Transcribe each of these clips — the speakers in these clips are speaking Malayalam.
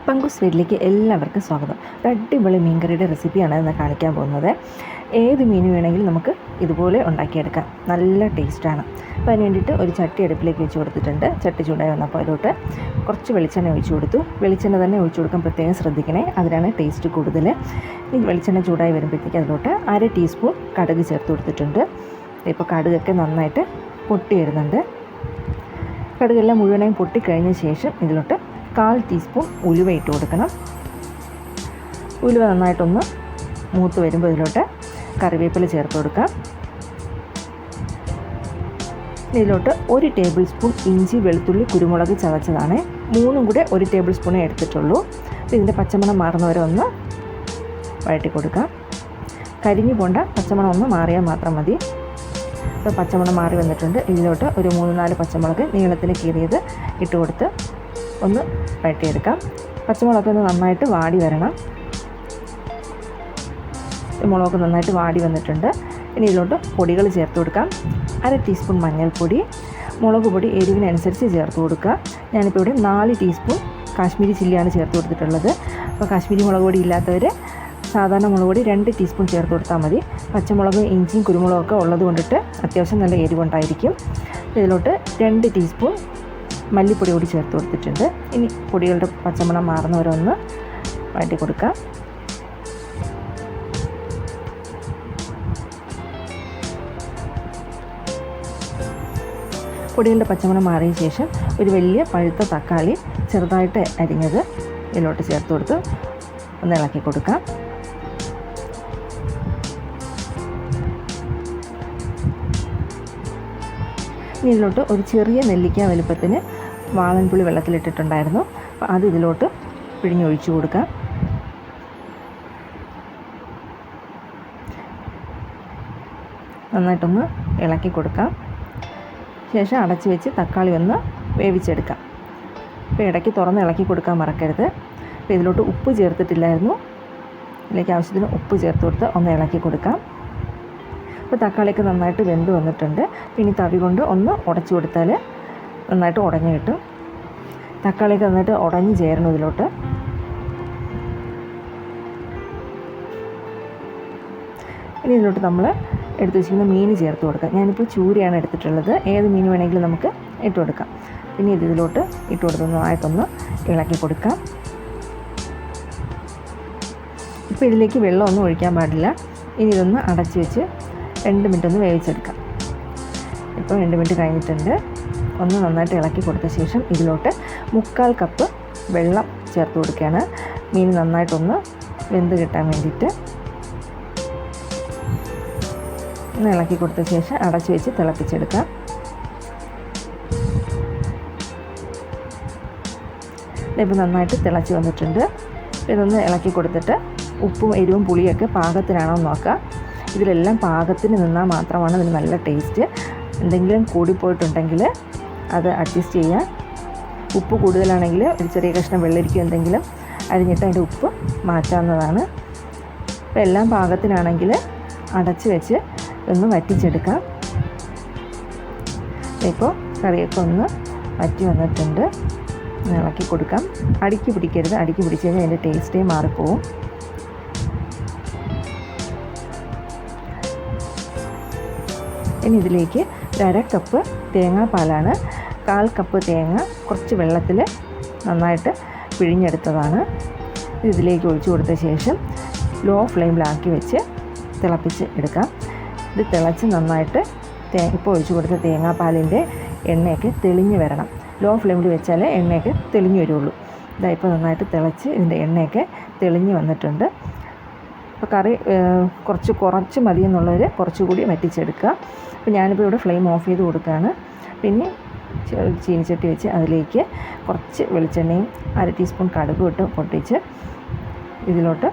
പങ്കൂസ് വീട്ടിലേക്ക് എല്ലാവർക്കും സ്വാഗതം. ഒരു അടിപൊളി മീൻകറിയുടെ റെസിപ്പിയാണ് ഇന്ന് കാണിക്കാൻ പോകുന്നത്. ഏത് മീൻ വേണമെങ്കിലും നമുക്ക് ഇതുപോലെ ഉണ്ടാക്കിയെടുക്കാം. നല്ല ടേസ്റ്റാണ്. അപ്പോൾ അതിന് വേണ്ടിയിട്ട് ഒരു ചട്ടി അടുപ്പിലേക്ക് വെച്ച് കൊടുത്തിട്ടുണ്ട്. ചട്ടി ചൂടായി വന്നപ്പോൾ അതിലോട്ട് കുറച്ച് വെളിച്ചെണ്ണ ഒഴിച്ചു കൊടുത്തു. വെളിച്ചെണ്ണ തന്നെ ഒഴിച്ചു കൊടുക്കാൻ പ്രത്യേകം ശ്രദ്ധിക്കണേ, അതിനാണ് ടേസ്റ്റ് കൂടുതൽ. ഈ വെളിച്ചെണ്ണ ചൂടായി വരുമ്പോഴത്തേക്ക് അതിലോട്ട് 1/2 ടീസ്പൂൺ കടുക് ചേർത്ത് കൊടുത്തിട്ടുണ്ട്. ഇപ്പോൾ കടുകൊക്കെ നന്നായിട്ട് പൊട്ടി വരുന്നുണ്ട്. കടുകെല്ലാം മുഴുവനായും പൊട്ടിക്കഴിഞ്ഞ ശേഷം ഇതിലോട്ട് 1/4 ടീസ്പൂൺ ഉലുവ ഇട്ട് കൊടുക്കണം. ഉലുവ നന്നായിട്ടൊന്ന് മൂത്ത് വരുമ്പോൾ ഇതിലോട്ട് കറിവേപ്പില ചേർത്ത് കൊടുക്കാം. ഇതിലോട്ട് 1 ടേബിൾ സ്പൂൺ ഇഞ്ചി, വെളുത്തുള്ളി, കുരുമുളക് ചതച്ചതാണ്. 3 കൂടെ 1 ടേബിൾ സ്പൂണേ എടുത്തിട്ടുള്ളൂ. അപ്പോൾ ഇതിൻ്റെ പച്ചമണം മാറുന്നവരെ ഒന്ന് വഴറ്റി കൊടുക്കാം. കരിഞ്ഞു പോണ്ട, പച്ചമണം ഒന്ന് മാറിയാൽ മാത്രം മതി. ഇപ്പോൾ പച്ചമണം മാറി വന്നിട്ടുണ്ട്. ഇതിലോട്ട് ഒരു 3-4 പച്ചമുളക് നീളത്തിൽ കീറിയത് ഇട്ട് കൊടുത്ത് ഒന്ന് വഴറ്റിയെടുക്കാം. പച്ചമുളകൊക്കെ ഒന്ന് നന്നായിട്ട് വാടി വരണം. മുളകൊക്കെ നന്നായിട്ട് വാടി വന്നിട്ടുണ്ട്. ഇനി ഇതിലോട്ട് പൊടികൾ ചേർത്ത് കൊടുക്കാം. 1/2 ടീസ്പൂൺ മഞ്ഞൾപ്പൊടി, മുളക് പൊടി എരിവിനനുസരിച്ച് ചേർത്ത് കൊടുക്കുക. ഞാനിപ്പോൾ ഇവിടെ 4 ടീസ്പൂൺ കാശ്മീരി ചില്ലിയാണ് ചേർത്ത് കൊടുത്തിട്ടുള്ളത്. അപ്പോൾ കാശ്മീരി മുളക് പൊടി ഇല്ലാത്തവർ സാധാരണ മുളക് പൊടി 2 ടീസ്പൂൺ ചേർത്ത് കൊടുത്താൽ മതി. പച്ചമുളക്, ഇഞ്ചിയും കുരുമുളകൊക്കെ ഉള്ളത് കൊണ്ടിട്ട് അത്യാവശ്യം നല്ല എരിവുണ്ടായിരിക്കും. ഇതിലോട്ട് 2 ടീസ്പൂൺ മല്ലിപ്പൊടി കൂടി ചേർത്ത് കൊടുത്തിട്ടുണ്ട്. ഇനി പൊടികളുടെ പച്ചമണം മാറുന്നവരൊന്ന് വഴറ്റി കൊടുക്കാം. പൊടികളുടെ പച്ചമണം മാറിയ ശേഷം ഒരു വലിയ പഴുത്ത തക്കാളി ചെറുതായിട്ട് അരിഞ്ഞത് ഇതിലോട്ട് ചേർത്ത് കൊടുത്ത് ഒന്ന് ഇളക്കി കൊടുക്കാം. ഇനി ഇതിലോട്ട് ഒരു ചെറിയ നെല്ലിക്ക വലുപ്പത്തിന് വാളൻപുളി വെള്ളത്തിലിട്ടിട്ടുണ്ടായിരുന്നു. അപ്പോൾ അത് ഇതിലോട്ട് പിഴിഞ്ഞൊഴിച്ച് കൊടുക്കാം. നന്നായിട്ടൊന്ന് ഇളക്കി കൊടുക്കാം. ശേഷം അടച്ച് വെച്ച് തക്കാളി ഒന്ന് വേവിച്ചെടുക്കാം. അപ്പോൾ ഇടയ്ക്ക് തുറന്ന് ഇളക്കി കൊടുക്കാൻ മറക്കരുത്. അപ്പോൾ ഇതിലോട്ട് ഉപ്പ് ചേർത്തിട്ടില്ലായിരുന്നു. ഇതിലേക്ക് ആവശ്യത്തിന് ഉപ്പ് ചേർത്ത് കൊടുത്ത് ഒന്ന് ഇളക്കി കൊടുക്കാം. അപ്പോൾ തക്കാളിയൊക്കെ നന്നായിട്ട് വെന്ത് വന്നിട്ടുണ്ട്. പിന്നെ തവി കൊണ്ട് ഒന്ന് ഉടച്ചു കൊടുത്താൽ നന്നായിട്ട് ഉടഞ്ഞു കിട്ടും. തക്കാളിയൊക്കെ നന്നായിട്ട് ഉടഞ്ഞ് ചേരണം ഇതിലോട്ട്. ഇനി ഇതിലോട്ട് നമ്മൾ എടുത്ത് വെച്ചിരിക്കുന്ന മീൻ ചേർത്ത് കൊടുക്കാം. ഞാനിപ്പോൾ ചൂരയാണ് എടുത്തിട്ടുള്ളത്. ഏത് മീൻ വേണമെങ്കിലും നമുക്ക് ഇട്ട് കൊടുക്കാം. പിന്നെ ഇതിലോട്ട് ഇട്ട് കൊടുക്കുന്നതായിട്ടൊന്ന് ഇളക്കി കൊടുക്കാം. ഇപ്പോൾ ഇതിലേക്ക് വെള്ളമൊന്നും ഒഴിക്കാൻ പാടില്ല. ഇനി ഇതൊന്ന് അടച്ച് വെച്ച് 2 മിനിറ്റ് ഒന്ന് വേവിച്ചെടുക്കാം. ഇപ്പോൾ 2 മിനിറ്റ് കഴിഞ്ഞിട്ടുണ്ട്. ഒന്ന് നന്നായിട്ട് ഇളക്കി കൊടുത്ത ശേഷം ഇതിലോട്ട് 1/4 കപ്പ് വെള്ളം ചേർത്ത് കൊടുക്കുകയാണ്. മീൻ നന്നായിട്ടൊന്ന് വെന്ത് കിട്ടാൻ വേണ്ടിയിട്ട്. ഒന്ന് ഇളക്കി കൊടുത്ത ശേഷം അടച്ച് വെച്ച് തിളപ്പിച്ചെടുക്കാം. ഇപ്പോൾ നന്നായിട്ട് തിളച്ച് വന്നിട്ടുണ്ട്. ഇതൊന്ന് ഇളക്കി കൊടുത്തിട്ട് ഉപ്പും എരിവും പുളിയൊക്കെ പാകത്തിനാണോ നോക്കുക. ഇതിലെല്ലാം പാകത്തിന് നിന്നാൽ മാത്രമാണ് ഇതിന് നല്ല ടേസ്റ്റ്. എന്തെങ്കിലും കൂടിപ്പോയിട്ടുണ്ടെങ്കിൽ അത് അഡ്ജസ്റ്റ് ചെയ്യാൻ. ഉപ്പ് കൂടുതലാണെങ്കിൽ ഒരു ചെറിയ കഷ്ണം വെള്ളരിക്കും എന്തെങ്കിലും അരിഞ്ഞിട്ട് അതിൻ്റെ ഉപ്പ് മാറ്റാവുന്നതാണ്. അപ്പോൾ എല്ലാം പാകത്തിനാണെങ്കിൽ അടച്ച് വെച്ച് ഒന്ന് വറ്റിച്ചെടുക്കാം. ഇപ്പോൾ കറിയൊക്കെ ഒന്ന് വറ്റി വന്നിട്ടുണ്ട്. ഇളക്കി കൊടുക്കാം. അടുക്കി പിടിക്കരുത്. അടുക്കി പിടിച്ച് കഴിഞ്ഞാൽ അതിൻ്റെ ടേസ്റ്റേ മാറിപ്പോവും. ഇനി ഇതിലേക്ക് 1/2 കപ്പ് തേങ്ങാപ്പാലാണ്. 1/4 കപ്പ് തേങ്ങ കുറച്ച് വെള്ളത്തിൽ നന്നായിട്ട് പിഴിഞ്ഞെടുത്തതാണ്. ഇതിലേക്ക് ഒഴിച്ചു കൊടുത്ത ശേഷം ലോ ഫ്ലെയിമിലാക്കി വെച്ച് തിളപ്പിച്ച് എടുക്കാം. ഇത് തിളച്ച് നന്നായിട്ട് ഇപ്പോൾ ഒഴിച്ചു കൊടുത്ത തേങ്ങാപ്പാലിൻ്റെ എണ്ണയൊക്കെ തെളിഞ്ഞ് വരണം. ലോ ഫ്ലെയിമിൽ വെച്ചാൽ എണ്ണയൊക്കെ തെളിഞ്ഞ് വരുള്ളൂ. ഇപ്പോൾ നന്നായിട്ട് തിളച്ച് ഇതിൻ്റെ എണ്ണയൊക്കെ തെളിഞ്ഞ് വന്നിട്ടുണ്ട്. അപ്പോൾ കറി കുറച്ച് മതി എന്നുള്ളവർ കുറച്ചുകൂടി വറ്റിച്ചെടുക്കുക. അപ്പോൾ ഞാനിപ്പോൾ ഇവിടെ ഫ്ലെയിം ഓഫ് ചെയ്ത് കൊടുക്കുകയാണ്. പിന്നെ ചീനിച്ചട്ടി വെച്ച് അതിലേക്ക് കുറച്ച് വെളിച്ചെണ്ണയും 1/2 ടീസ്പൂൺ കടുകും ഇട്ട് പൊട്ടിച്ച് ഇതിലോട്ട്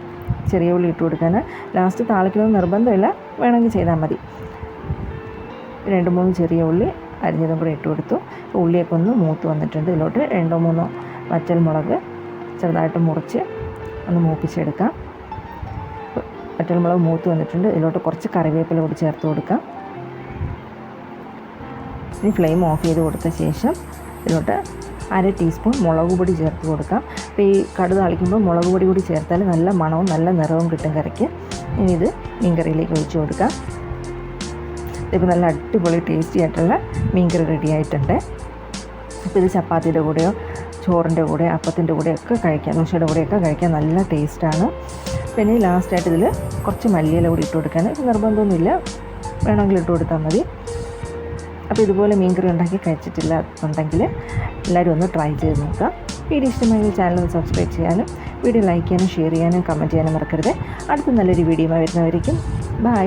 ചെറിയ ഉള്ളി ഇട്ട് കൊടുക്കാൻ. ലാസ്റ്റ് താളിക്കണമെന്ന് നിർബന്ധമില്ല, വേണമെങ്കിൽ ചെയ്താൽ മതി. 2-3 ചെറിയ ഉള്ളി അരിഞ്ഞതും കൂടെ ഇട്ട് കൊടുത്തു. ഉള്ളിയൊക്കെ ഒന്ന് മൂത്ത് വന്നിട്ടുണ്ട്. ഇതിലോട്ട് 2-3 വറ്റൽമുളക് ചെറുതായിട്ട് മുറിച്ച് ഒന്ന് മൂപ്പിച്ചെടുക്കാം. വറ്റൽമുളക് മൂത്ത് വന്നിട്ടുണ്ട്. ഇതിലോട്ട് കുറച്ച് കറിവേപ്പില കൂടി ചേർത്ത് കൊടുക്കാം. ഇനി ഫ്ലെയിം ഓഫ് ചെയ്ത് കൊടുത്ത ശേഷം ഇതിലോട്ട് 1/2 ടീസ്പൂൺ മുളക് പൊടി ചേർത്ത് കൊടുക്കാം. അപ്പോൾ ഈ കടുക് താളിക്കുമ്പോൾ മുളക് പൊടി കൂടി ചേർത്താൽ നല്ല മണവും നല്ല നിറവും കിട്ടും കറിക്ക്. ഇനി ഇത് മീൻകറിയിലേക്ക് ഒഴിച്ച് കൊടുക്കാം. ഇപ്പോൾ നല്ല അടിപൊളി ടേസ്റ്റി ആയിട്ടുള്ള മീൻകറി റെഡി ആയിട്ടുണ്ട്. അപ്പോൾ ഇത് ചപ്പാത്തിയുടെ കൂടെയോ ചോറിൻ്റെ കൂടെ അപ്പത്തിൻ്റെ കൂടെയൊക്കെ കഴിക്കാം, ദോശയുടെ കൂടെയൊക്കെ കഴിക്കാൻ നല്ല ടേസ്റ്റാണ്. പിന്നെ ലാസ്റ്റായിട്ട് ഇതിൽ കുറച്ച് മല്ലിയില കൂടി ഇട്ട് കൊടുക്കുകയാണ്. ഇത് നിർബന്ധമൊന്നുമില്ല, വേണമെങ്കിൽ ഇട്ട് കൊടുത്താൽ മതി. അപ്പോൾ ഇതുപോലെ മീൻകറി ഉണ്ടാക്കി കഴിച്ചിട്ടില്ല എന്നുണ്ടെങ്കിൽ എല്ലാവരും ഒന്ന് ട്രൈ ചെയ്ത് നോക്കാം. വീഡിയോ ഇഷ്ടമായെങ്കിൽ ചാനൽ ഒന്ന് സബ്സ്ക്രൈബ് ചെയ്യാനും വീഡിയോ ലൈക്ക് ചെയ്യാനും ഷെയർ ചെയ്യാനും കമൻറ്റ് ചെയ്യാനും മറക്കരുത്. അടുത്ത നല്ലൊരു വീഡിയോ വരുന്നവരേക്കും ബൈ.